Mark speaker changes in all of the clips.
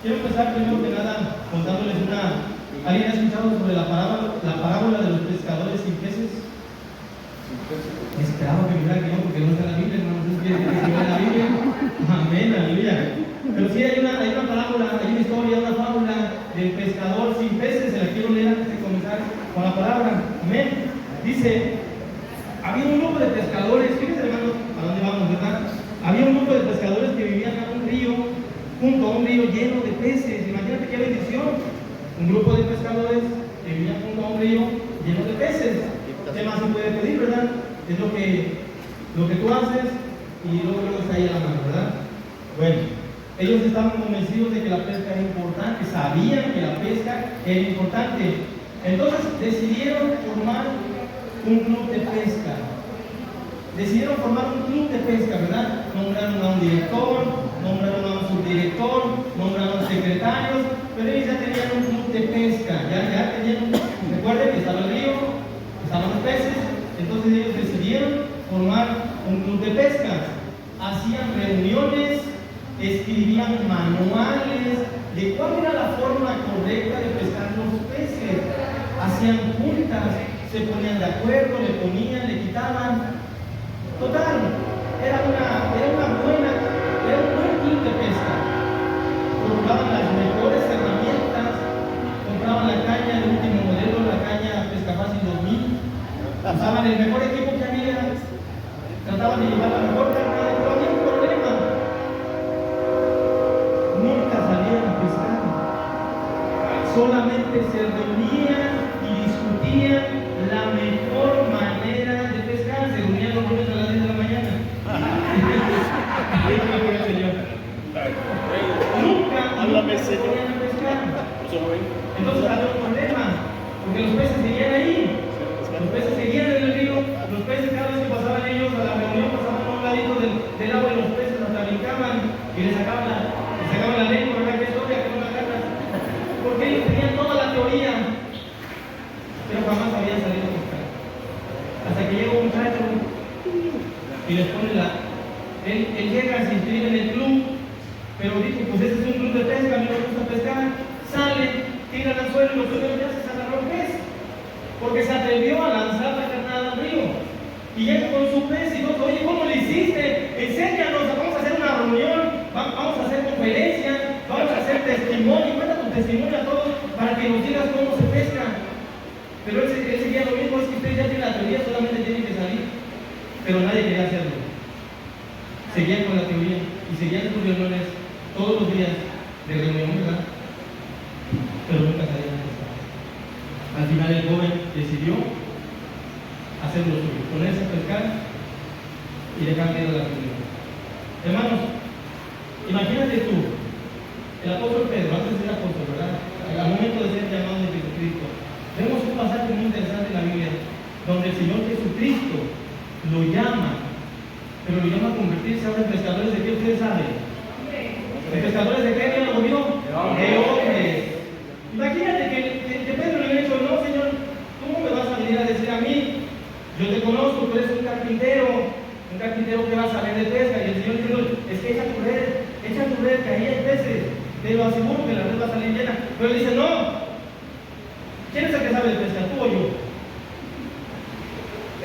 Speaker 1: Quiero empezar primero que nada contándoles una. ¿Alguien ha escuchado sobre la parábola de los pescadores sin peces? Esperaba que me dijeran que no, porque no está en la Biblia, hermanos. ¿Ustedes quieren que siga en la Biblia? Amén, aleluya. Pero sí hay una parábola, hay una historia, una fábula del pescador sin peces. Se la quiero leer antes de comenzar con la palabra. Amén. Dice: había un grupo de pescadores, fíjense hermanos, ¿a dónde vamos, verdad? Había un grupo de pescadores que vivían en un río, junto a un río lleno de peces. Imagínate qué bendición. Un grupo de pescadores que vivían junto a un río lleno de peces. ¿Qué más se puede pedir, verdad? Es lo que tú haces y luego está ahí a la mano, ¿verdad? Bueno, ellos estaban convencidos de que la pesca era importante, sabían que la pesca era importante. Entonces decidieron formar un club de pesca. Decidieron formar un club de pesca, ¿verdad? Nombraron a un director, nombraron a un subdirector, nombraron secretarios, pero ellos ya tenían un club de pesca, ya tenían, recuerden que estaba el río, estaban los peces, entonces ellos decidieron formar un club de pesca. Hacían reuniones, escribían manuales de cuál era la forma correcta de pescar los peces. Hacían juntas, se ponían de acuerdo, le ponían, le quitaban. Total, era un buen club de pesca. Compraban las mejores herramientas, compraban la caña del último modelo, la caña Pescafácil 2000, usaban el mejor equipo que había, trataban de llevar la mejor carnada, pero había un problema. Nunca salían a pescar, solamente se reunían y discutían la mejor manera de pescar. Se reunían los lunes a las 10 de la mañana. Nunca se ponían a pescar. Entonces había un problema, porque los peces seguían ahí, los peces seguían en el río, los peces cada vez que pasaban ellos a la reunión pasaban a un ladito del agua y los peces hasta brincaban y les sacaban la lengua, ¿verdad? ¿Qué historia? Que no la ganas. Porque ellos tenían toda la teoría, pero jamás habían salido a pescar. Hasta que llega un muchacho y les pone él llega, se inscribe en el club, pero dijo, pues este es un club de pesca, a mí me gusta pescar. Sale, tiran al suelo y los primeros ya se agarró el pez, porque se atrevió a lanzar la carnada al río. Y llega con su pez y dijo, oye, ¿cómo le hiciste? Enséñanos, vamos a hacer una reunión, vamos a hacer conferencia, vamos a hacer testimonio, cuenta tu testimonio a todos para que nos digas cómo se pesca. Pero él seguía lo mismo, es que ustedes ya tienen la teoría, solamente tienen que salir. Pero nadie quería hacerlo. Seguían con la teoría y seguían sus reuniones todos los días de reunión, ¿verdad? Pero nunca salían a pescar. Al final el joven decidió hacer lo suyo, ponerse a pescar y dejar de ir a la reunión. Hermanos, imagínate tú, el apóstol Pedro, antes de ser apóstol, ¿verdad? Al momento de ser llamado de Jesucristo, vemos un pasaje muy interesante en la Biblia, donde el Señor Jesucristo lo llama, pero lo llama a convertirse ahora en pescadores de qué ustedes saben. ¿De pescadores de qué? ¿Quién lo comió? De hombres. Imagínate que Pedro le hubiera dicho, no, Señor, ¿cómo me vas a venir a decir a mí? Yo te conozco, tú eres un carpintero que va a saber de pesca. Y el Señor dice, es que echa tu red, que ahí hay peces. Te lo aseguro que la red va a salir llena. Pero él dice, no. ¿Quién es el que sabe de pesca, tú o yo?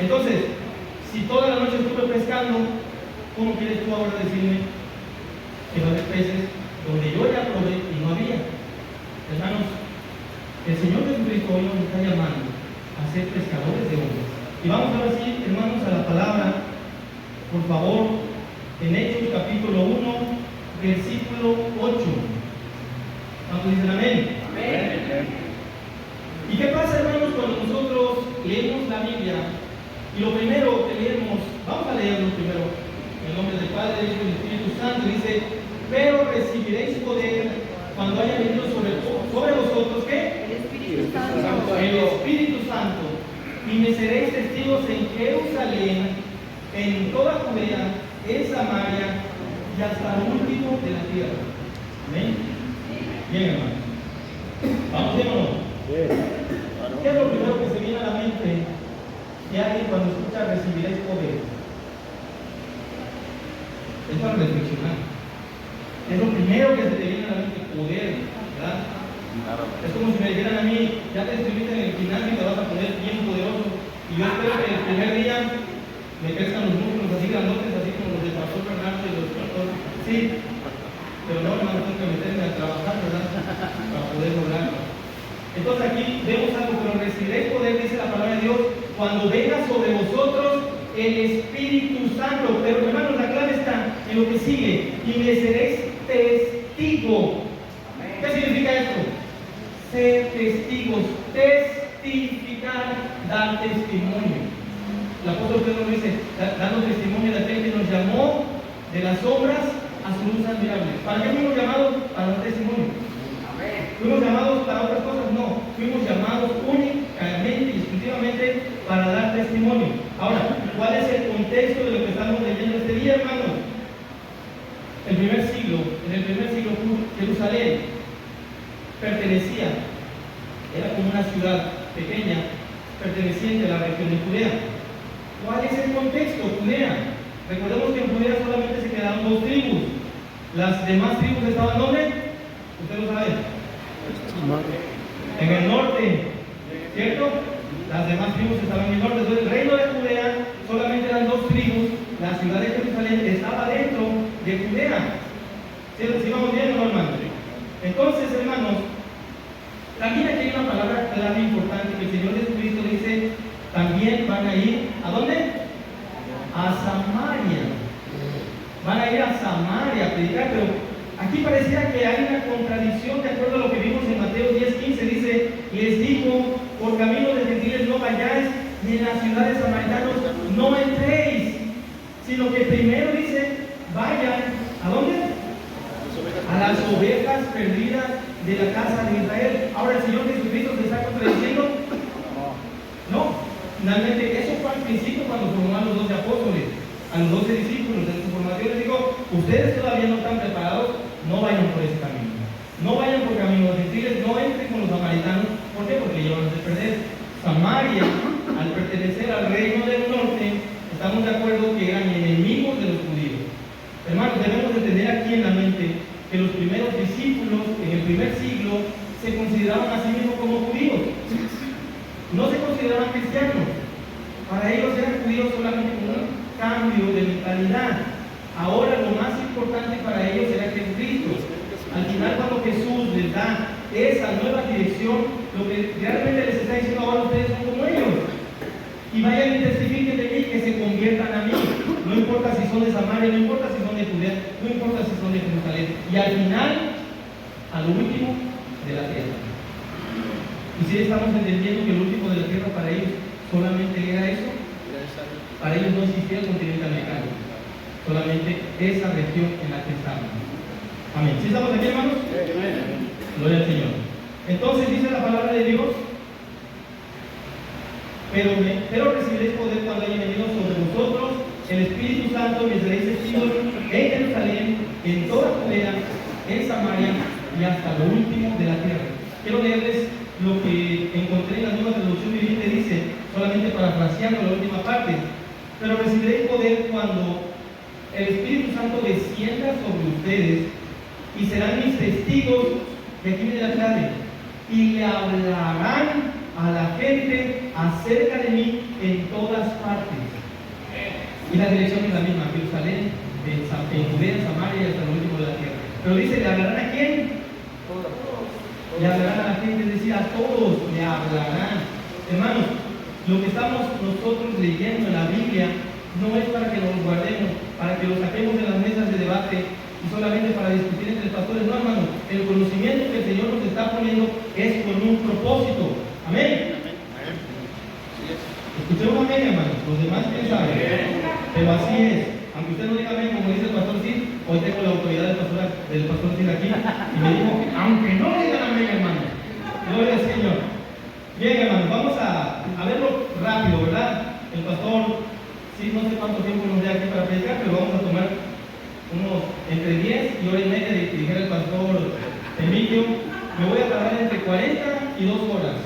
Speaker 1: Entonces, si toda la noche estuve pescando, ¿cómo quieres tú ahora decirme que va a haber peces donde yo ya probé y no había? Hermanos, el Señor Jesucristo hoy nos está llamando a ser pescadores de hombres. Y vamos ahora sí, hermanos, a la palabra, por favor, en Hechos capítulo 1, versículo 8. ¿Cuántos dicen amén? Amén. ¿Y qué pasa, hermanos, cuando nosotros leemos la Biblia? Y lo primero que leemos, vamos a leerlo primero, en el nombre del Padre, del Hijo y del Espíritu Santo, dice, pero recibiréis poder cuando haya venido sobre vosotros, ¿qué?
Speaker 2: El Espíritu Santo.
Speaker 1: El Espíritu Santo. Y me seréis testigos en Jerusalén, en toda Judea, en Samaria y hasta el último de la tierra. Amén. Bien, hermano. Vamos, hermano. ¿Qué es lo primero que se viene a la mente de alguien cuando escucha recibiréis poder? Es para reflexionar. Es lo primero que se te viene a la mente. poder, ¿verdad? Es como si me dijeran a mí, ya te estuviste en el gimnasio y te vas a poner bien poderoso. Y yo espero que el primer día me crezcan los músculos así grandotes, así como los del pastor Bernardo y los pastores. Sí, pero no, hermano, tengo que meterme a trabajar, ¿verdad? Para poder lograrlo. Entonces aquí vemos algo, pero recibiréis poder, dice la palabra de Dios, cuando venga sobre vosotros el Espíritu Santo. Pero hermanos, la clave está en lo que sigue. Y me seréis testigo. ¿Qué significa esto? Ser testigos, testificar, dar testimonio. El apóstol Pedro dice, dando testimonio de aquel que nos llamó de las sombras a su luz admirable. ¿Para qué fuimos llamados? Para dar testimonio. ¿Fuimos llamados para otras cosas? No. Fuimos llamados únicamente y exclusivamente para dar testimonio. Ahora, ¿cuál es el contexto de lo que estamos leyendo este día, hermanos? En el primer siglo, Jerusalén pertenecía, era como una ciudad pequeña, perteneciente a la región de Judea. ¿Cuál es el contexto? Judea. Recordemos que en Judea solamente se quedaron 2 tribus. Las demás tribus estaban ¿dónde? Usted lo sabe. En el norte, ¿cierto? Las demás tribus estaban en el norte. Entonces el reino de Judea solamente eran 2 tribus. La ciudad de Jerusalén estaba dentro de Judea. ¿Sí vamos bien, no, hermanos? Entonces, hermanos, también aquí hay una palabra clave importante que el Señor Jesucristo dice, también van a ir, ¿a dónde? A Samaria. Van a ir a Samaria a predicar, pero aquí pareciera que hay una contradicción de acuerdo a lo que vimos en Mateo 10:15. Dice, les digo, por camino de gentiles no vayáis, ni en las ciudades samaritanas no entréis, sino que primero dice, vayan, ¿a dónde? A las ovejas perdidas de la casa de Israel. Ahora el Señor Jesucristo se está contradiciendo. No, finalmente eso fue al principio cuando formó a los 12 apóstoles, a los 12 discípulos. En su formación les dijo, ustedes todavía no están preparados, no vayan por ese camino. No vayan por caminos gentiles, no entren con los samaritanos. ¿Por qué? Porque ellos van a perder. Samaria, al pertenecer al reino del norte, estamos de acuerdo que eran enemigos de los judíos. Hermanos, debemos entender aquí en la mente que los primeros discípulos en el primer siglo se consideraban a sí mismos como judíos. No se consideraban cristianos. Para ellos eran judíos solamente como un cambio de mentalidad. Ahora lo más importante para ellos era Jesucristo. Al final, cuando Jesús les da esa nueva dirección, lo que realmente les está diciendo ahora, ustedes son como ellos. Y vayan y testifiquen de mí, que se conviertan a mí. No importa si son de Samaria, no importa si son de Judea, no importa si son de Jerusalén. Y al final, a lo último de la tierra. Y si estamos entendiendo que el último de la tierra para ellos solamente era eso, para ellos no existía el continente americano, solamente esa región en la que estamos. Amén. ¿Sí estamos aquí, hermanos? Gloria al Señor. Entonces dice la palabra de Dios, pero recibiréis poder cuando haya venido sobre vosotros el Espíritu Santo, y seréis testigos en Jerusalén, en toda Judea, en Samaria y hasta lo último de la tierra. Quiero leerles lo que encontré en la nueva traducción viviente. Dice, solamente parafraseando la última parte, pero recibiréis poder cuando el Espíritu Santo descienda sobre ustedes y serán mis testigos, y aquí viene la clave, y le hablarán a la gente acerca de mí en todas partes. Y la dirección es la misma, Jerusalén, en Judea, en Samaria y hasta lo último de la tierra. Pero dice, ¿le hablarán a quién? Le hablarán a la gente, es decir, a todos le hablarán. Hermanos, lo que estamos nosotros leyendo en la Biblia no es para que nos guardemos, para que lo saquemos de las mesas de debate y solamente para discutir entre pastores. No, hermanos, el conocimiento que el Señor nos está poniendo es con un propósito. Amén. Escuché un amén, hermanos. Los demás quién sabe. Pero así es. Aunque usted no diga amén, como dice el pastor Cid, hoy tengo la autoridad del pastor Cid aquí y me dijo, aunque no digan amén, hermano. Gloria al Señor. Bien, hermanos, vamos a verlo rápido, ¿verdad? El pastor Cid no sé cuánto tiempo nos dé aquí para predicar, pero vamos a tomar unos entre 10 y hora y media, dijera el pastor Emilio. Me voy a tardar entre 40 y 2 horas.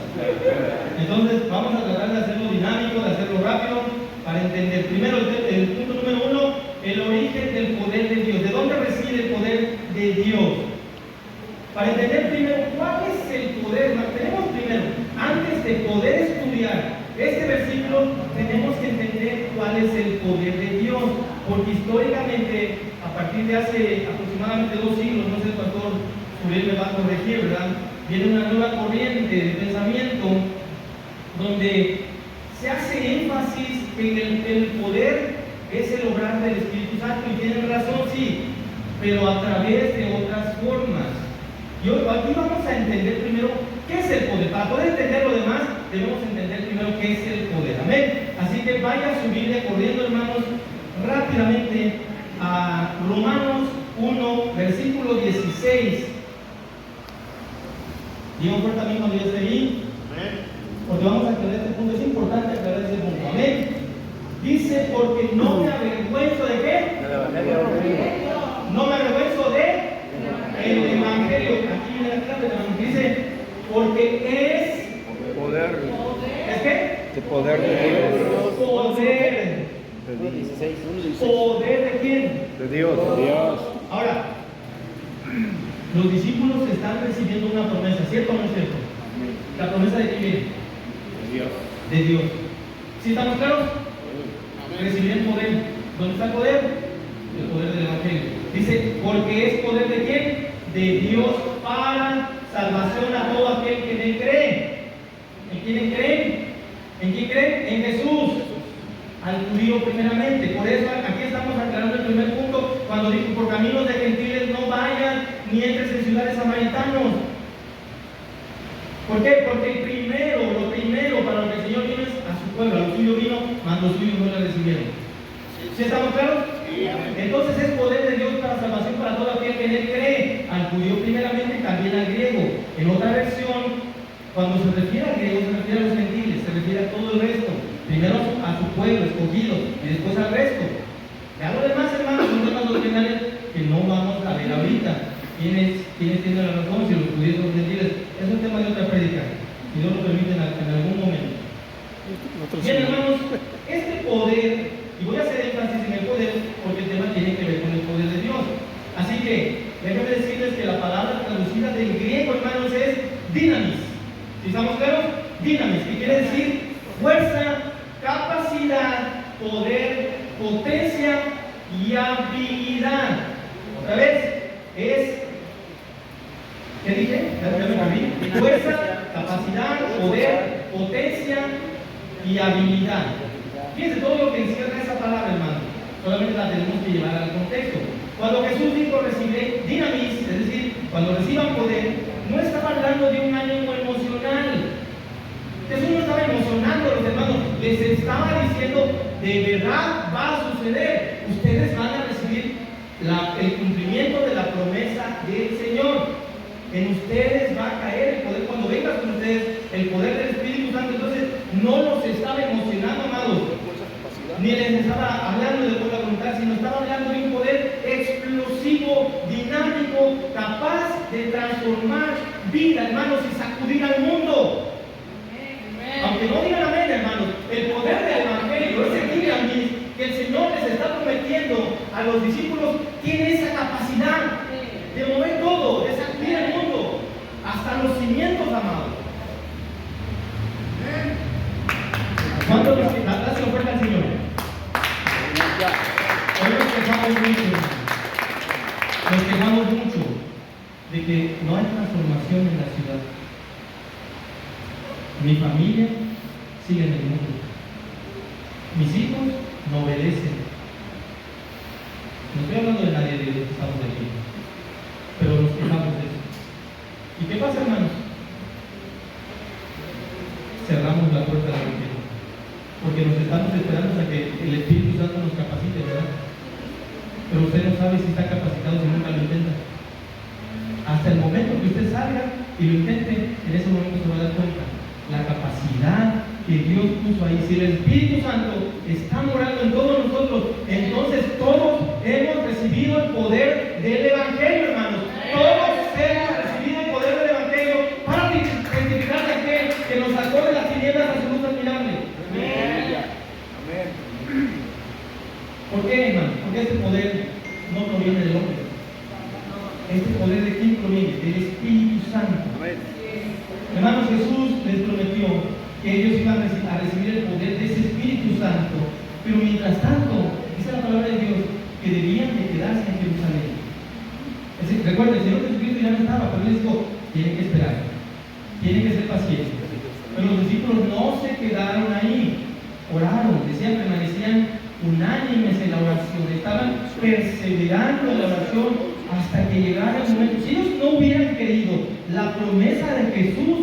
Speaker 1: Entonces vamos a tratar de hacerlo dinámico, de hacerlo rápido, para entender. Primero, el punto número 1, el origen del poder de Dios. ¿De dónde reside el poder de Dios? Para entender primero cuál es el poder, tenemos primero, antes de poder estudiar este versículo, tenemos que entender cuál es el poder de Dios, porque históricamente, a partir de hace aproximadamente 2 siglos, no sé, el pastor Uriel me va a corregir, ¿verdad? Viene una nueva corriente de pensamiento donde se hace énfasis en el poder es el obrar del Espíritu Santo, y tienen razón, sí, pero a través de otras formas. Y hoy aquí vamos a entender primero qué es el poder. Para poder entender lo demás, debemos entender primero qué es el poder. Amén. Así que vaya a su Biblia corriendo, hermanos, rápidamente a Romanos 1, versículo 16. Digo fuerte a mí cuando yo esté ahí, porque vamos a aclarar este punto. Es importante aclarar este punto. Amén. Dice, porque no me avergüenzo de qué. No me avergüenzo de el Evangelio. Aquí viene la clave, hermano. Dice, porque es
Speaker 2: poder.
Speaker 1: ¿Es qué?
Speaker 2: El poder de Dios.
Speaker 1: Poder. ¿Poder de quién?
Speaker 2: De Dios.
Speaker 1: Ahora, los discípulos están recibiendo una promesa, ¿cierto o no es cierto? ¿La promesa de quién viene?
Speaker 2: De Dios.
Speaker 1: De Dios. ¿Sí estamos claros? Recibirán poder. ¿Dónde está el poder? El poder del Evangelio. Dice, porque es poder de quién? De Dios para salvación a todo aquel que en él cree. ¿En quién creen? ¿En quién creen? En Jesús. Al judío primeramente. Por eso aquí estamos aclarando el primer punto, cuando dijo, por caminos de gentiles no vayan, ni entres en ciudades samaritanos. ¿Por qué? Porque lo primero para lo que el Señor vino es a su pueblo. A lo suyo vino, mas los suyos no le recibieron. ¿Sí estamos claros? Entonces es poder de Dios para salvación para todo aquel que en él cree, al judío primeramente y también al griego. En otra versión, cuando se refiere al griego, se refiere a los gentiles, se refiere a todo el resto. Primero a su pueblo escogido y después al resto. Ya lo demás, hermanos, son temas doctrinales que no vamos a ver ahorita. ¿Quiénes tienen la razón? Si los judíos o los gentiles, es un tema de otra prédica, si Dios lo permite en algún momento. Bien, hermanos, este poder, y voy a hacer énfasis en el poder porque el tema tiene que ver con el poder de Dios. Así que, déjenme decirles que la palabra traducida del griego, hermanos, es dinamis. ¿Sí estamos claros? Dinamis, que quiere decir fuerza, capacidad, poder, potencia y habilidad. Otra vez, ¿qué dije? Ya me perdí. Fuerza, capacidad, poder, potencia y habilidad. Fíjense todo lo que encierra esa palabra, hermano. Solamente la tenemos que llevar al contexto. Cuando Jesús dijo recibiré dinamis, es decir, cuando reciban poder, no estaba hablando de un ánimo emocional. Jesús no estaba emocionando a los hermanos, les estaba diciendo, de verdad va a suceder. Ustedes van a recibir el cumplimiento de la promesa del Señor. En ustedes va a caer el poder cuando venga con ustedes el poder del Espíritu Santo. Entonces no los estaba emocionando, amados, ni les estaba hablando de buena voluntad, sino estaba hablando de un poder explosivo, dinámico, capaz de transformar vida, hermanos, y sacudir al mundo. Aunque no digan amén, hermanos, el poder del Evangelio, ese dinamis que el Señor les está prometiendo a los discípulos, tiene esa capacidad de mover todo, de sacudir el mundo, hasta los cimientos, amados. ¿Cuántos nos oferta al Señor? Hoy nos quejamos mucho de que no hay transformación en la ciudad. Mi familia sigue en el mundo. Mis hijos no obedecen. No estoy hablando de nadie de los que estamos aquí, pero nos quejamos de eso. ¿Y qué pasa, hermanos? Cerramos la puerta del Evangelio, porque nos estamos esperando a que el Espíritu Santo nos capacite, ¿verdad? Pero usted no sabe si está capacitado si nunca lo intenta. Hasta el momento que usted salga y lo intente, en ese momento se va a dar cuenta la capacidad que Dios puso ahí. Si el Espíritu Santo está morando en todos nosotros, entonces todos hemos recibido el poder del Evangelio, hermanos. Todos hemos recibido el poder del Evangelio para identificar a aquel que nos sacó de las tinieblas a su luz admirable. Amén. ¿Por qué, hermano? Porque este poder no proviene del hombre. Este poder de quién proviene? Del Espíritu Santo. Hermanos, Jesús les prometió que ellos iban a recibir el poder de ese Espíritu Santo, pero mientras tanto, dice la palabra de Dios, que debían de quedarse en Jerusalén. Recuerden, el Señor Jesucristo ya no estaba, pero Él les dijo, tienen que esperar, tienen que ser pacientes. Pero los discípulos no se quedaron ahí, oraron, decían, permanecían unánimes en la oración, estaban perseverando en la oración hasta que llegara el momento. Si ellos no hubieran creído la promesa de Jesús,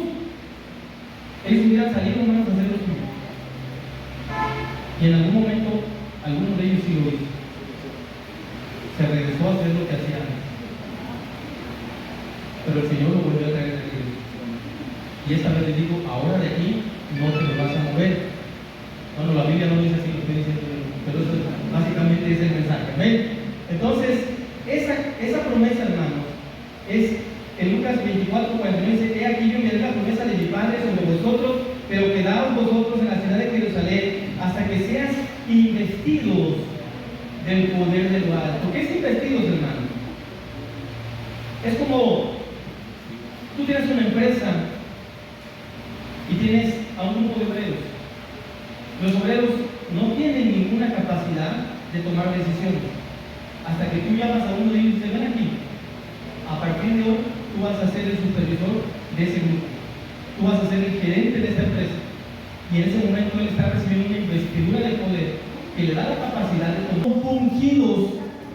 Speaker 1: ellos hubieran salido hermanos a hacer lo suyo. Y en algún momento, algunos de ellos sí lo hizo. Se regresó a hacer lo que hacía antes. Pero el Señor lo volvió a traer de regreso. Y esta vez le digo, ahora de aquí no te lo vas a mover. Bueno, la Biblia no dice así, lo estoy diciendo yo, pero eso básicamente es el mensaje. ¿Ven? Entonces, esa promesa, hermanos, es en Lucas 24:49 dice: he aquí yo enviaré la promesa de mi Padre sobre vosotros, pero quedaos vosotros en la ciudad de Jerusalén hasta que seas investidos del poder de lo alto. ¿Qué es investidos, hermanos? Es como tú tienes una empresa y tienes a un grupo de obreros. Los obreros no tienen ninguna capacidad de tomar decisiones hasta que tú llamas a uno de ellos y dices: ven aquí, a partir de hoy tú vas a ser el supervisor de ese grupo, tú vas a ser el gerente de esta empresa. Y en ese momento él está recibiendo una investidura de poder que le da la capacidad de tomar ungidos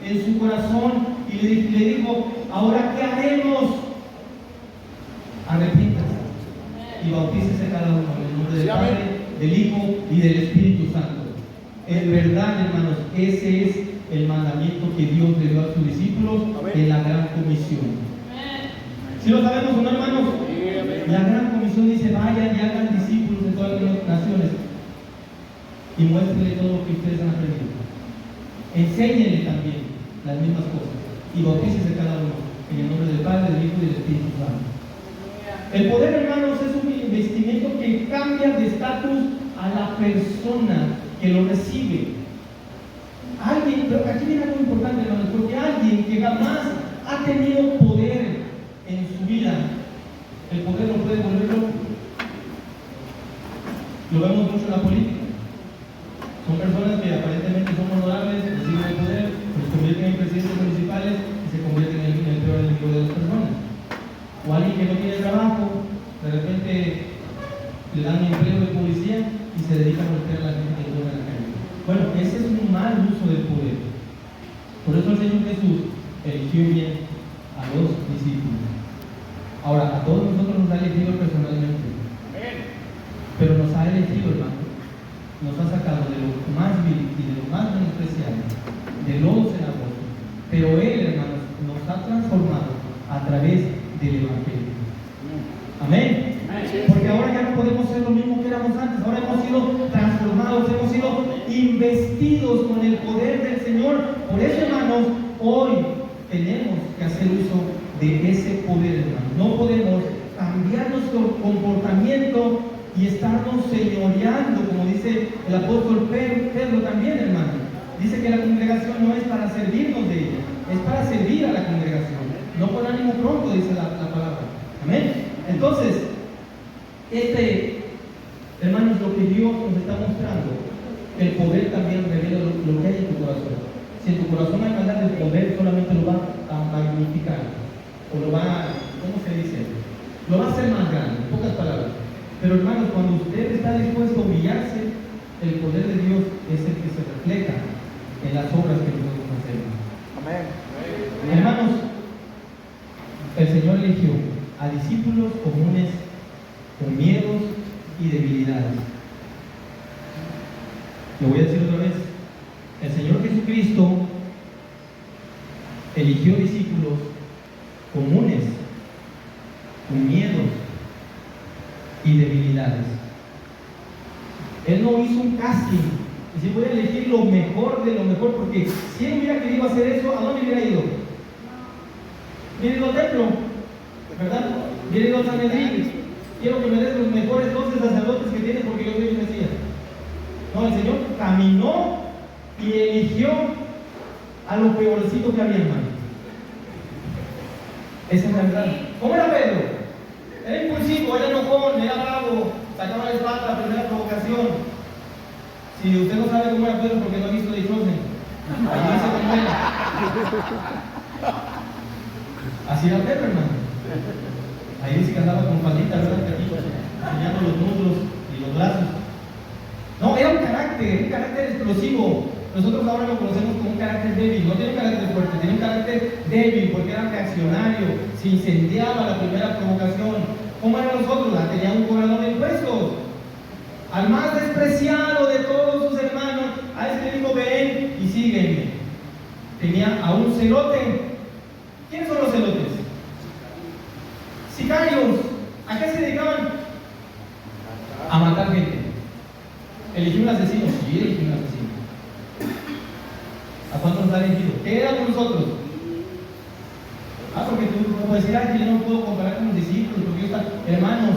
Speaker 1: en su corazón, y le dijo: ahora ¿qué haremos? Arrepiéntase y bautícese cada uno en el nombre del Padre, del Hijo y del Espíritu Santo. En verdad, hermanos, ese es el mandamiento que Dios le dio a sus discípulos en la gran comisión. ¿Sí lo sabemos o no, hermanos? La gran comisión dice: vayan y hagan discípulos de todas las naciones y muéstrenle todo lo que ustedes han aprendido. Enséñenle también las mismas cosas y bautícese cada uno en el nombre del Padre, del Hijo y del Espíritu Santo. El poder, hermanos, es un investimiento que cambia de estatus a la persona que lo recibe. Alguien, pero aquí viene algo importante, hermanos, porque alguien que jamás ha tenido poder en su vida, el poder lo puede volver loco. Lo vemos mucho en la política. Son personas que aparentemente son honorables, reciben el poder, se convierten en presidentes municipales y se convierten en el peor enemigo de las personas. O alguien que no tiene trabajo, de repente le dan empleo de policía y se dedica a golpear a la gente que encuentra en la calle. Bueno, ese es un mal uso del poder. Por eso el Señor Jesús eligió bien a los discípulos. Ahora, a todos nosotros nos ha elegido personalmente, pero nos ha elegido, hermano, nos ha sacado de lo más vil y de lo más menospreciable, de lodo cenagoso, pero Él, hermanos, nos ha transformado a través del Evangelio. Amén. Porque ahora ya no podemos ser lo mismo que éramos antes. Ahora hemos sido transformados, hemos sido investidos con el poder del Señor. Por eso, hermanos, hoy tenemos que hacer uso de ese poder, hermanos. No podemos cambiar nuestro comportamiento y estarnos señoreando, como dice el apóstol Pedro también, hermano. Dice que la congregación no es para servirnos de ella, es para servir a la congregación. No con ánimo pronto, dice la palabra. Amén. Entonces, hermanos, lo que Dios nos está mostrando, el poder también revela lo que hay en tu corazón. Si en tu corazón hay maldad, el poder solamente lo va a magnificar, o lo va a, ¿cómo se dice? Lo va a hacer más grande, en pocas palabras. Pero, hermanos, cuando usted está dispuesto a humillarse, el poder de Dios es el que se refleja en las obras que nosotros hacemos. Amén. Hermanos, el Señor eligió a discípulos comunes con miedos y debilidades. Lo voy a decir otra vez. El Señor Jesucristo eligió discípulos comunes con miedos y debilidades. Él no hizo un casting y si voy a elegir lo mejor de lo mejor, porque si él hubiera querido hacer eso, ¿a dónde hubiera ido? Hubiera ido al templo, ¿verdad? Hubiera ido al Sanedrín. Quiero que me des los mejores 12 sacerdotes que tienes porque yo soy el Mesías. No, el Señor caminó y eligió a lo peorcito que había, hermano. Esa es la verdad. ¿Cómo era Pedro? Era impulsivo, era enojón, era bravo, sacaba la espada, la primera provocación. Si usted no sabe cómo era Pedro porque no ha visto The Chosen, ahí dice cómo era. Así era Pedro, hermano. Ahí dice que andaba con faldita, ¿verdad? Enseñando los muslos y los brazos. No, era un carácter explosivo. Nosotros ahora lo conocemos como un carácter débil. No tiene un carácter fuerte, tiene un carácter débil porque era reaccionario, se incendiaba la primera provocación. ¿Cómo eran los otros? Tenía un cobrador de impuestos. Al más despreciado de todos sus hermanos, a ese le dijo: ven y sígueme. Tenía a un celote. ¿Quiénes son los celotes? Sicarios. ¿A qué se dedicaban? A matar gente. ¿Eligió un asesino? Sí, eligió un asesino. ¿A cuántos nos ha elegido? ¿Qué éramos nosotros? Porque tú no puedes decir: ay, yo no puedo comparar con los discípulos, porque yo están. Hermanos,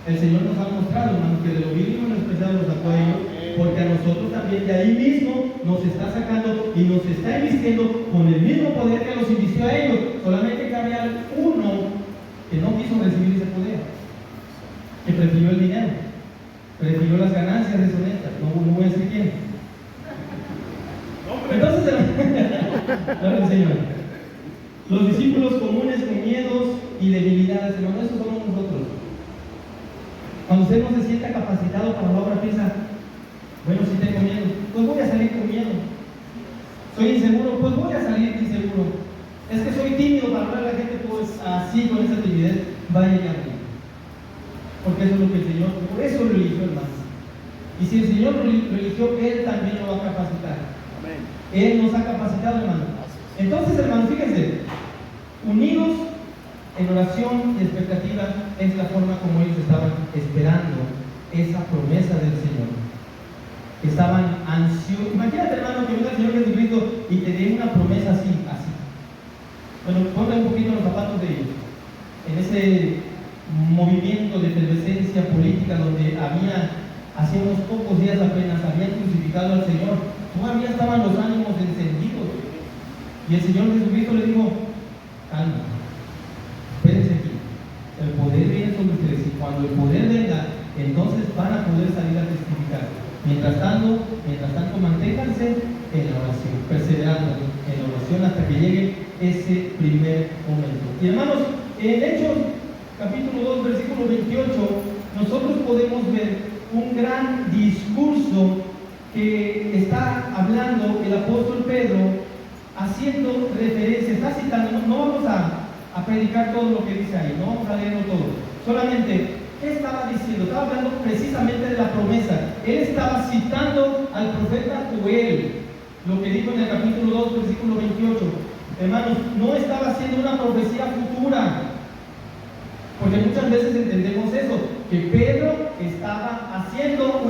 Speaker 1: el Señor nos ha mostrado, hermanos, que de lo vil y menospreciado nos sacó a ellos, porque a nosotros también de ahí mismo nos está sacando y nos está invistiendo con el mismo poder que los invistió a ellos. Solamente que había uno que no quiso recibir ese poder, que prefirió el dinero, prefirió las ganancias deshonestas. No voy a decir quién. Entonces, el Señor, los discípulos comunes con miedos y debilidades, hermanos, esos somos nosotros. Cuando usted no se sienta capacitado para la obra, piensa: bueno, si tengo miedo, pues voy a salir con miedo. Soy inseguro, pues voy a salir inseguro. Es que soy tímido para hablar a la gente, pues así, con esa timidez, va a llegar a mí. Porque eso es lo que el Señor, por eso lo eligió, hermano. Y si el Señor lo eligió, Él también lo va a capacitar. Amén. Él nos ha capacitado, hermano. Entonces, hermano, fíjense, unidos en oración y expectativa es la forma como ellos estaban esperando esa promesa del Señor. Estaban ansiosos. Imagínate, hermano, que venga el Señor Jesucristo y te dé una promesa así. Bueno, ponle un poquito los zapatos de ellos. En ese movimiento de efervescencia política donde hace unos pocos días apenas, habían crucificado al Señor, todavía estaban los ánimos encendidos. Y el Señor Jesucristo le dijo: calma, espérense aquí, el poder viene sobre ustedes, y cuando el poder venga, entonces van a poder salir a testificar. Mientras tanto, manténganse en la oración, perseverando en la oración hasta que llegue ese primer momento. Y hermanos, en Hechos capítulo 2, versículo 28, nosotros podemos ver un gran discurso que está hablando el apóstol Pedro, haciendo referencia, está citando. No vamos a predicar todo lo que dice ahí, no vamos a leerlo todo, solamente ¿qué estaba diciendo? Estaba hablando precisamente de la promesa. Él estaba citando al profeta Joel, lo que dijo en el capítulo 2, versículo 28. Hermanos, no estaba haciendo una profecía futura, porque muchas veces entendemos eso, que Pedro estaba haciendo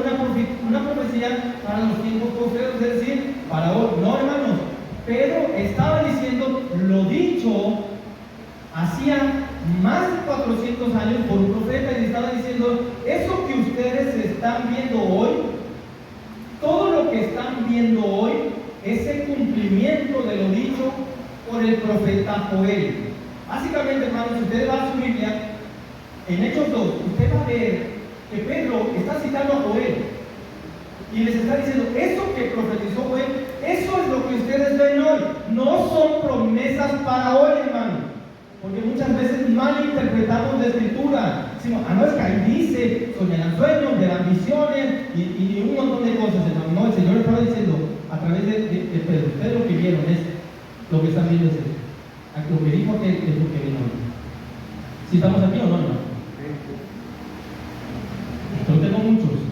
Speaker 1: una profecía para los tiempos postreros, es decir, para hoy. No, hermanos, Pedro estaba diciendo lo dicho hacía más de 400 años por un profeta, y le estaba diciendo: eso que ustedes están viendo hoy, todo lo que están viendo hoy, es el cumplimiento de lo dicho por el profeta Joel. Básicamente, hermanos, si usted va a su Biblia, en Hechos 2, usted va a ver que Pedro está citando a Joel y les está diciendo: eso que profetizó Joel, eso es lo que ustedes ven hoy. No son promesas para hoy, hermano. Porque muchas veces mal interpretamos la escritura. Decimos: no, es que ahí dice, soñarán sueños, verán visiones y un montón de cosas, hermano. No, el Señor estaba diciendo a través de Pedro: ustedes lo que vieron es lo que están viendo, es esto. Lo que dijo aquel es lo que vino hoy. ¿Si estamos aquí o no, hermano? Yo tengo muchos.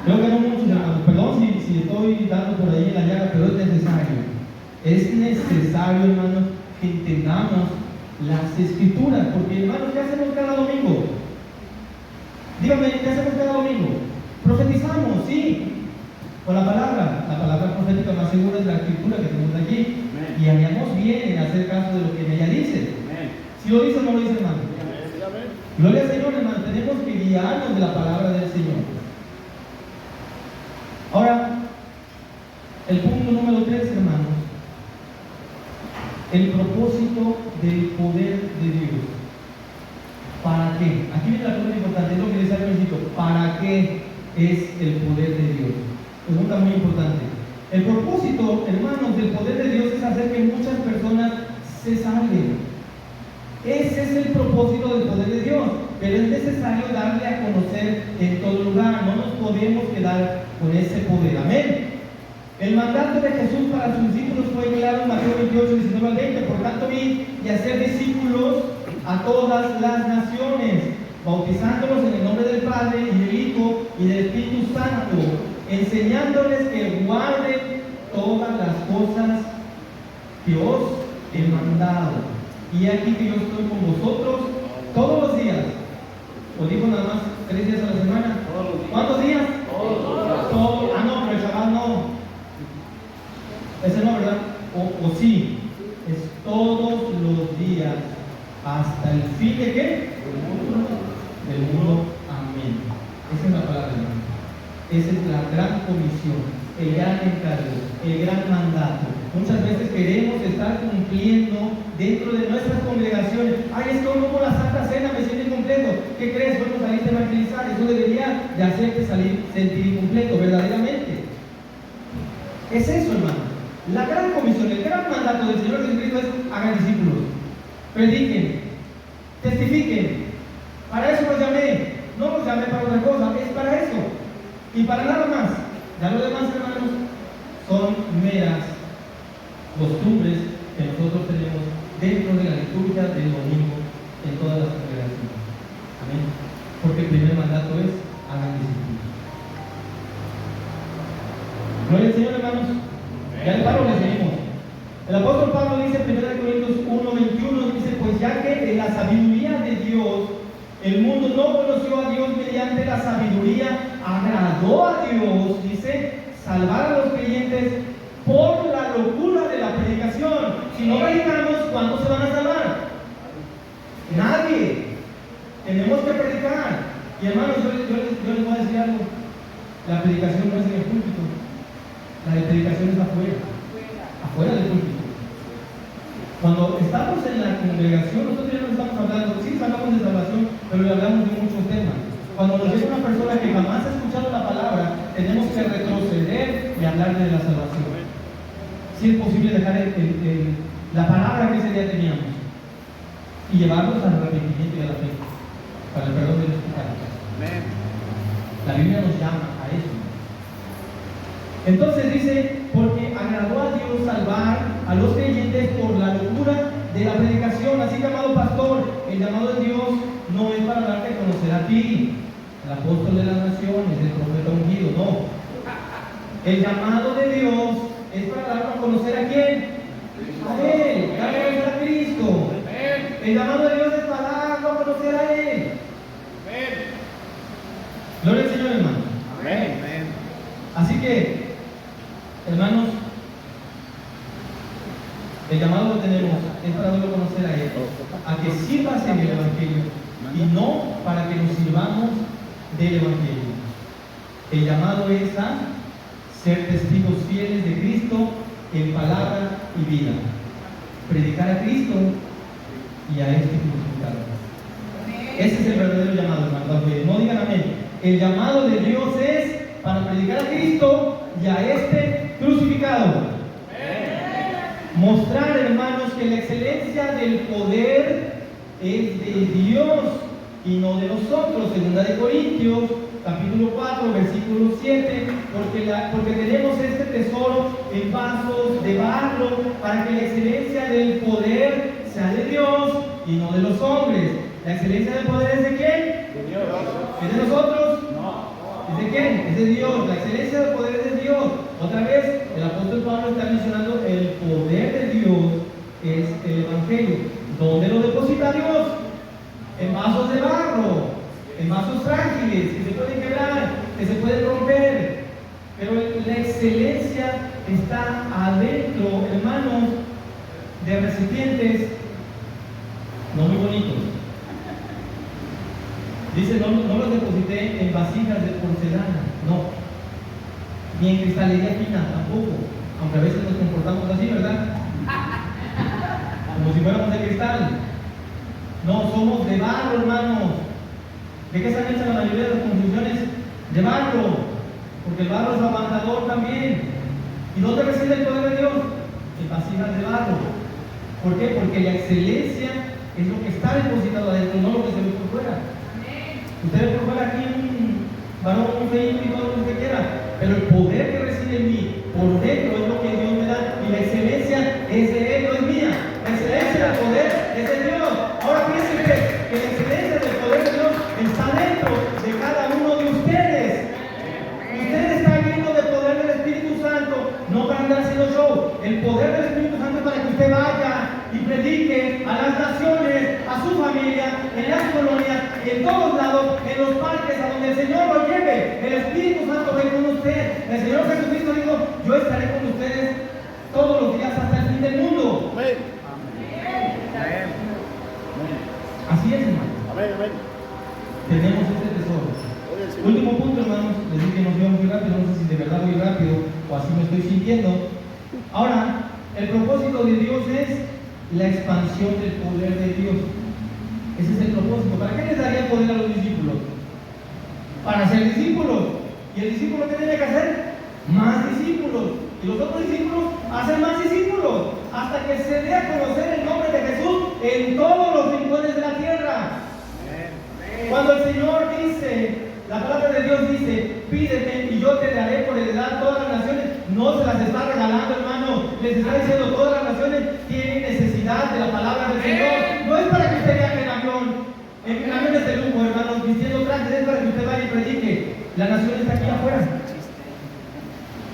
Speaker 1: Creo que no muchos, hermanos. Perdón si estoy dando por ahí en la llaga, pero es necesario. Es necesario, hermanos, que entendamos las escrituras, porque, hermanos, ¿qué hacemos cada domingo? Dígame, ¿qué hacemos cada domingo? Profetizamos, sí, con la palabra profética más segura es la escritura que tenemos aquí. Amén. Y haríamos bien en hacer caso de lo que ella dice. Amén. Si lo dice o no lo dice, hermano. Amén. Gloria al Señor, hermano. Tenemos que guiarnos de la palabra del Señor. Ahora, el punto número 3, hermanos, El propósito del poder de Dios. ¿Para qué? Aquí viene la pregunta importante, es lo que decía al principio. ¿Para qué es el poder de Dios? Pregunta muy importante. El propósito, hermanos, del poder de Dios es hacer que muchas personas se salven. Ese es el propósito del poder de Dios, pero es necesario darle a conocer en todo lugar. No nos podemos quedar con ese poder. Amén. El mandato de Jesús para sus discípulos fue claro en Mateo 28, 19 al 20. Por tanto, id y hacer discípulos a todas las naciones, bautizándolos en el nombre del Padre y del Hijo y del Espíritu Santo, enseñándoles que guarden todas las cosas que os he mandado. Y aquí que yo estoy con vosotros todos los días. ¿O digo nada más 3 días a la semana? ¿Cuántos días? Todos. Ah, no, pero el Shabbat no. Ese no, ¿verdad? O sí. Es todos los días hasta el fin de qué? Del mundo. Amén. Esa es la palabra de Dios. Esa es la gran comisión, el gran encargo, el gran mandato. Muchas veces queremos estar cumpliendo dentro de nuestras congregaciones. Ay, es como la Santa Cena, me siento incompleto. ¿Qué crees? Bueno, saliste a evangelizar. Eso debería de hacerte sentir incompleto, verdaderamente. Es eso, hermano. La gran comisión, el gran mandato del Señor Jesucristo es: hagan discípulos, prediquen, testifiquen. Para eso los llamé. No los llamé para otra cosa, es para eso. Y para nada más. Ya lo demás, hermanos, son meras costumbres que nosotros tenemos dentro de la liturgia del domingo en todas las congregaciones. Amén. Porque el primer mandato es: hagan discípulos. Gloria al Señor, hermanos. Ya el Pablo le seguimos. El apóstol Pablo dice en 1 Corintios 1:21, dice: pues ya que en la sabiduría de Dios el mundo no conoció a Dios mediante la sabiduría, agradó a Dios, dice, salvar a los creyentes por la locura de la predicación. Si no predicamos, ¿cuántos se van a salvar? Nadie. Tenemos que predicar. Y hermanos, yo les voy a decir algo. La predicación no es en el púlpito. La predicación es afuera del púlpito. Cuando estamos en la congregación, nosotros ya no estamos hablando, sí hablamos de salvación, pero le hablamos de muchos temas. Cuando nos llega una persona que jamás ha escuchado la palabra, tenemos que retroceder y hablarle de la salvación. Si es posible dejar la palabra que ese día teníamos y llevarlos al arrepentimiento y a la fe, para el perdón de los pecados. La Biblia nos llama a eso. Entonces dice: porque agradó a Dios salvar a los creyentes por la locura de la predicación. Así que, amado pastor, el llamado de Dios no es para darte a conocer a ti, el apóstol de las naciones, el profeta ungido, no. El llamado de Dios es para darnos a conocer a quién, a Él, darle a conocer a Cristo. El llamado de Dios es para darnos a conocer a Él. Gloria al Señor, hermano. Así que, hermanos, el llamado que tenemos es para darlo a conocer a Él, a que sirvas en el Evangelio y no para que nos sirvamos del Evangelio. El llamado es a ser testigos fieles de Cristo en palabra y vida, predicar a Cristo y a este crucificado. Ese es el verdadero llamado, hermanos. No digan amén. El llamado de Dios es para predicar a Cristo y a este crucificado. Mostrar, hermanos, que la excelencia del poder es de Dios y no de nosotros. 2 Corintios capítulo 4 versículo 7, porque tenemos este tesoro en vasos de barro, para que la excelencia del poder sea de Dios y no de los hombres. ¿La excelencia del poder es de quién? De Dios. ¿Es de nosotros? No. ¿Es de quién? Es de Dios. La excelencia del poder es de Dios. Otra vez, el apóstol Pablo está mencionando el poder de Dios es el Evangelio. ¿Dónde lo deposita Dios? En vasos de barro, en vasos frágiles, que se pueden quebrar, que se pueden romper. Pero la excelencia está adentro, hermanos, de recipientes no muy bonitos. Dice, no los deposité en vasijas de porcelana, no. Ni en cristalería fina, tampoco. Aunque a veces nos comportamos así, ¿verdad? si fuéramos de cristal. No, somos de barro, hermanos. ¿De qué están hechas la mayoría de las construcciones? De barro, porque el barro es aguantador también. ¿Y dónde reside el poder de Dios? En vasijas de barro. ¿Por qué? Porque la excelencia es lo que está depositado adentro, no lo que se ve por fuera. Usted ve por fuera aquí un varón, un feíto y todo lo que quiera, pero el poder que reside en mí, por dentro, es lo que Dios me da, y la excelencia es de Él, no es mía. La excelencia del poder es de Dios. Ahora piensen que la excelencia del poder de Dios está dentro de cada uno de ustedes. Usted está lleno de poder del Espíritu Santo, no para andar haciendo show. El poder del Espíritu Santo es para que usted vaya y predique a las naciones, a su familia, en las colonias, en todos lados, en los parques, a donde el Señor lo lleve. El Espíritu Santo va con usted. El Señor Jesucristo dijo: yo estaré con ustedes todos los días hasta el fin del mundo.
Speaker 2: Amén.
Speaker 1: Así es, hermano.
Speaker 2: Amén, amén.
Speaker 1: Tenemos este tesoro. Último punto, hermanos. Les dije que nos íbamos muy rápido. No sé si de verdad voy rápido o así me estoy sintiendo. Ahora, el propósito de Dios es la expansión del poder de Dios. Ese es el propósito. ¿Para qué les daría poder a los discípulos? Para ser discípulos. ¿Y el discípulo qué tiene que hacer? Más discípulos. Y los otros discípulos hacen más discípulos, hasta que se dé a conocer el nombre de Jesús en todos los rincones de la tierra. Cuando el Señor dice, la palabra de Dios dice: pídeme y yo te daré por heredad todas las naciones, no se las está regalando, hermano. Les está diciendo: todas las naciones tienen necesidad de la palabra del Señor. No es para que usted viaje en aviones de lujo, hermanos, vistiendo trajes, es para que usted vaya y predique. La nación está aquí afuera.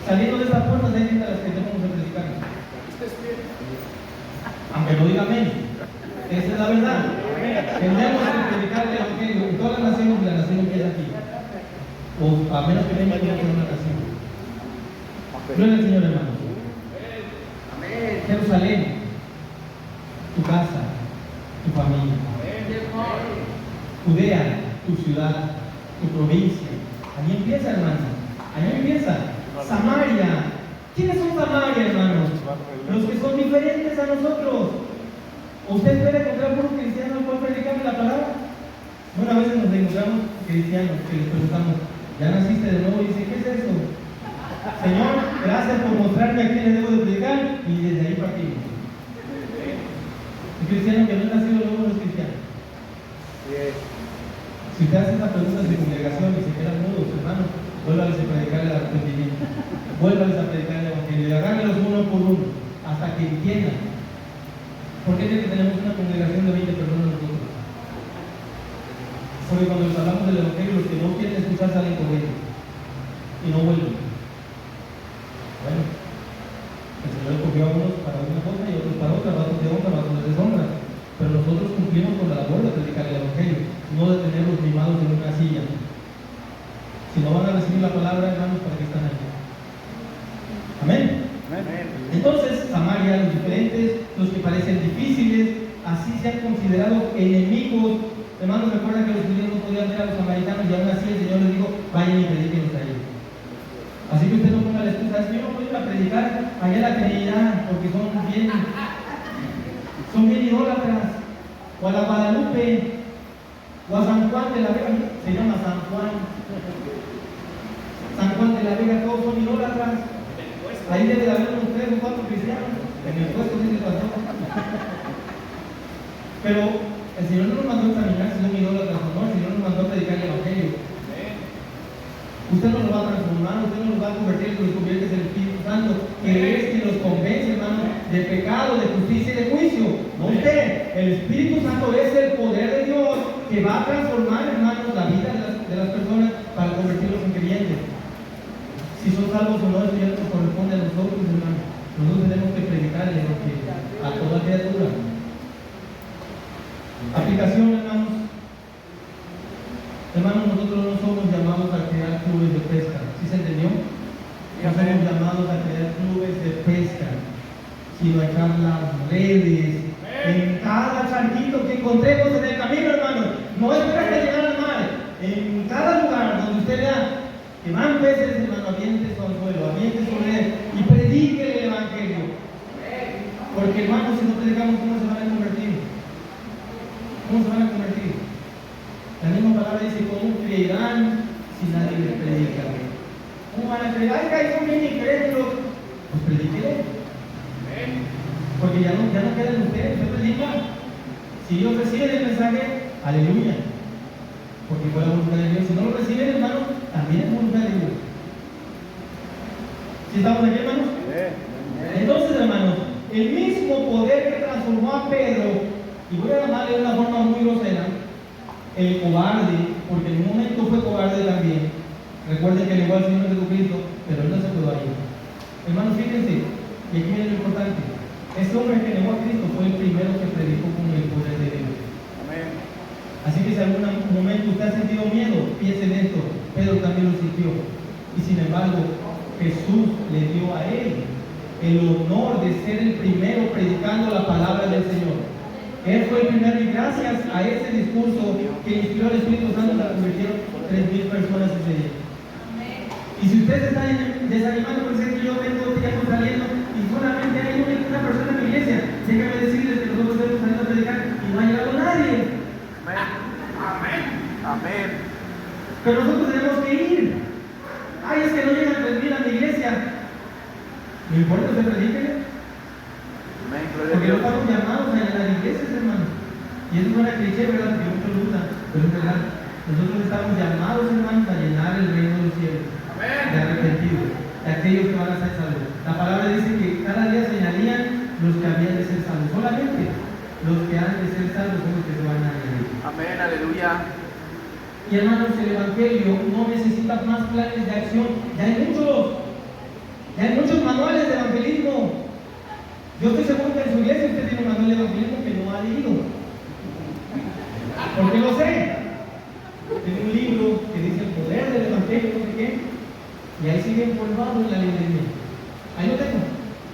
Speaker 1: Saliendo de estas puertas hay gente a las que tenemos que predicar. Aunque no diga amén. Esa es la verdad. Tenemos que predicar el evangelio en todas las naciones, y la nación empieza aquí. O a menos que venga aquí en una nación. Gloria al Señor, hermanos. Jerusalén, tu casa, tu familia. Judea, tu ciudad, tu provincia. Allí empieza, hermano. Allí empieza. Samaria. ¿Quiénes son Samaria, hermanos? Los que son diferentes a nosotros. ¿Usted puede encontrar puros cristianos por predicarle la palabra? Bueno, a veces nos encontramos cristianos que les preguntamos: ¿ya naciste de nuevo? Y dice: ¿qué es eso? Señor, gracias por mostrarme a quién le debo de predicar, y desde ahí partimos. El cristiano que no es nacido de nuevo no es cristiano. Si usted hace esta pregunta de congregación y se quedan mudos, hermanos, vuélvales a predicar el arrepentimiento, vuélvales a predicar el evangelio, y agárrenlos uno por uno hasta que entiendan. ¿Por qué creen que tenemos una congregación de 20 personas nosotros? Porque cuando les hablamos del evangelio, los que no quieren escuchar salen corriendo y no vuelven. Bueno, el Señor escogió a unos para una cosa y otros para otra, vasos de honra, vasos de deshonra. Pero nosotros cumplimos con la labor de predicar el evangelio, no de tenerlos limados en una silla. Si no van a recibir la palabra, hermanos, ¿para qué están aquí? Amén. Entonces, Samaria, los diferentes, los que parecen difíciles, así se han considerado enemigos. Hermanos, recuerdan que los judíos no podían ver a los samaritanos, y aún así el Señor les dijo: vayan y predíquenlos a ellos. Así que usted no ponga la excusa: es que yo no puedo ir a predicar allá en la Trinidad porque son bien idólatras, o a la Guadalupe, o a San Juan de la Vega. Se llama San Juan de la Vega, todos son idólatras. Ahí debe de haber unos 3 o 4 cristianos. En el puesto sí se pasó. Pero el Señor no nos mandó a examinar si son idólatras o no. El Señor nos mandó a predicar el evangelio. Usted no los va a transformar, usted no los va a convertir en los convierte en el Espíritu Santo, que es quien los convence, hermano, de pecado, de justicia y de juicio. No usted. El Espíritu Santo es el poder de Dios que va a transformar, hermanos, la vida de las personas para convertirlos en creyentes. Si son salvos o no, eso ya nos corresponde a nosotros, hermanos. Nosotros tenemos que predicar el evangelio a toda criatura. Aplicación, hermanos. Hermanos, nosotros no somos llamados a crear clubes de pesca. ¿Sí se entendió? No somos llamados a crear clubes de pesca, sino a echar las redes en cada charquito que encontremos en el camino, hermanos. No esperar que llegar al mar. En cada lugar donde usted vea que van peces, hermano, aviente su anzuelo, aviente su red y predique el evangelio. Porque, hermanos, si no predicamos, ¿cómo se van a convertir? ¿Cómo se van a convertir? La misma palabra dice, ¿cómo creerán si nadie les predica? ¿Cómo van a creer? Ay, que son bien incrédulos. Pues predíquele. Porque ya no quedan ustedes, usted predica. Si ellos reciben el mensaje, aleluya. Porque fue la voluntad de Dios. Si no lo reciben, hermano, también es voluntad de Dios. ¿Sí estamos aquí, hermanos? Entonces, hermanos, el mismo poder que transformó a Pedro, y voy a llamarle de una forma muy grosera, el cobarde, porque en un momento fue cobarde también. Recuerden que negó al Señor Jesucristo, pero él no se quedó ahí. Hermanos, fíjense, y aquí viene lo importante. Este hombre que negó a Cristo fue el primero que predicó con el poder de Dios.
Speaker 2: Amén.
Speaker 1: Así que si en algún momento usted ha sentido miedo, piense en esto. Pedro también lo sintió. Y sin embargo, Jesús le dio a él el honor de ser el primero predicando la palabra del Señor. Él fue el primero y gracias a ese discurso que inspiró al Espíritu Santo se convirtieron 3,000 personas ese día. Y si ustedes están desanimando, pues es que yo vengo tiempo saliendo y solamente hay una persona en mi iglesia, déjame decirles que nosotros estamos saliendo a predicar y no ha llegado nadie.
Speaker 2: Amén. Amén.
Speaker 1: Pero nosotros tenemos que ir. Ay, es que no llegan 3,000 a mi iglesia. No importa, se prediquen.
Speaker 2: Amén. Gloria a
Speaker 1: Porque no
Speaker 2: Dios.
Speaker 1: estamos llamados a llenar iglesias, hermano. Y eso suena cliché, ¿verdad? Porque muchos lo usan, pero es verdad. Nosotros estamos llamados, hermanos, a llenar el reino de los cielos. De arrepentidos, de aquellos que van a ser salvos. La palabra dice que cada día se añadían los que habían de ser salvos. Solamente los que han de ser salvos son los que se van a añadir.
Speaker 2: Amén. Aleluya.
Speaker 1: Y hermanos, el Evangelio no necesita más planes de acción. Ya hay muchos manuales de evangelismo. Yo estoy seguro que en su iglesia usted tiene un manual de evangelismo que no ha leído. Porque lo sé. Tiene un libro que dice el poder del evangelio, no sé qué. Y ahí sigue empolvado en la librería. Ahí lo tengo.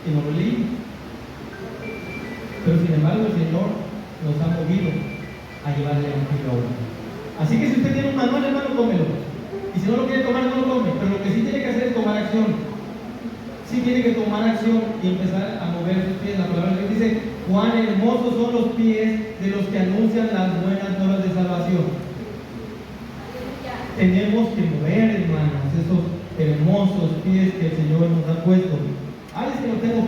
Speaker 1: Y no lo leí. Pero sin embargo el Señor nos ha movido a llevar el evangelio a uno. Así que si usted tiene un manual, hermano, tómelo. Y si no lo quiere tomar, no lo tome. Pero lo que sí tiene que hacer es tomar acción. Sí tiene que tomar acción y empezar a mover sus pies. La palabra de Dios dice, cuán hermosos son los pies de los que anuncian las buenas nuevas de salvación. Tenemos que mover, hermanos, esos hermosos pies que el Señor nos ha puesto. Ay, es que no tengo